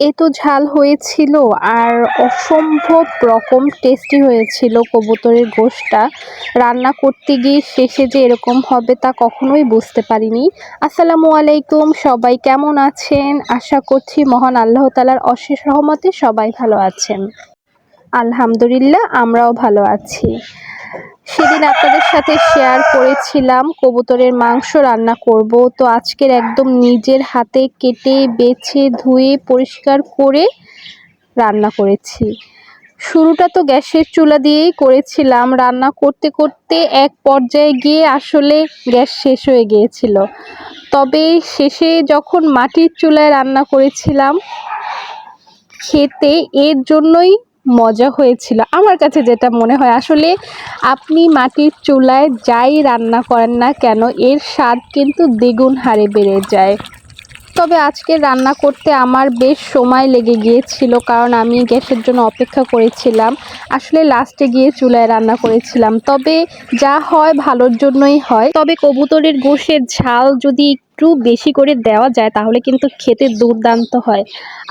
এত ঝাল হয়েছিল আর অসম্ভব রকম টেস্টি হয়েছিল কবুতরের গোশটা। রান্না করতে গিয়ে শেষে যে এরকম হবে তা কখনোই বুঝতে পারিনি। আসসালামু আলাইকুম, সবাই কেমন আছেন? আশা করছি মহান আল্লাহ তাআলার অশেষ রহমতে সবাই ভালো আছেন। আলহামদুলিল্লাহ, আমরাও ভালো আছি। সেদিন আপনাদের সাথে শেয়ার করেছিলাম কবুতরের মাংস রান্না করব, তো আজকের একদম নিজের হাতে কেটে বেছে ধুয়ে পরিষ্কার করে রান্না করেছি। শুরুটা তো গ্যাসের চুলা দিয়েই করেছিলাম। রান্না করতে করতে এক পর্যায়ে গিয়ে আসলে গ্যাস শেষ হয়ে গিয়েছিল, তবে শেষে যখন মাটির চুলায় রান্না করেছিলাম খেতে এর জন্যই মজা হয়েছিল আমার কাছে যেটা মনে হয়। আসলে আপনি মাটির চুলায় যাই রান্না করেন না কেন, এর স্বাদ কিন্তু দ্বিগুণ হারে বেড়ে যায়। তবে আজকে রান্না করতে আমার বেশ সময় লেগে গিয়েছিল, কারণ আমি গ্যাসের জন্য অপেক্ষা করেছিলাম। আসলে লাস্টে গিয়ে চুলায় রান্না করেছিলাম, তবে যা হয় ভালোর জন্যই হয়। তবে কবুতরের গোশের ঝাল যদি একটু বেশি করে দেওয়া যায় তাহলে কিন্তু খেতে দুর্দান্ত হয়,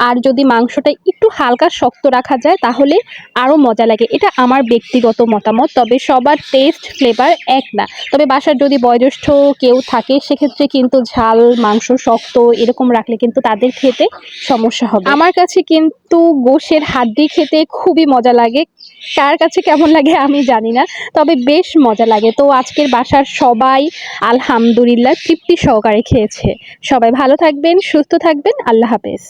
আর যদি মাংসটা একটু হালকা শক্ত রাখা যায় তাহলে আরও মজা লাগে। এটা আমার ব্যক্তিগত মতামত, তবে সবার টেস্ট ফ্লেভার এক না। তবে বাসার যদি বয়োজ্যেষ্ঠ কেউ থাকে সেক্ষেত্রে কিন্তু ঝাল মাংস শক্ত এরকম রাখলে কিন্তু তাদের খেতে সমস্যা হবে। আমার কাছে কিন্তু গোশের হাড্ডি খেতে খুবই মজা লাগে, কার কাছে কেমন লাগে আমি জানি না, তবে বেশ মজা লাগে। তো আজকের বাসার সবাই আলহামদুলিল্লাহ তৃপ্তি সহকারে খেয়েছে। সবাই ভালো থাকবেন, সুস্থ থাকবেন, আল্লাহ হাফেজ।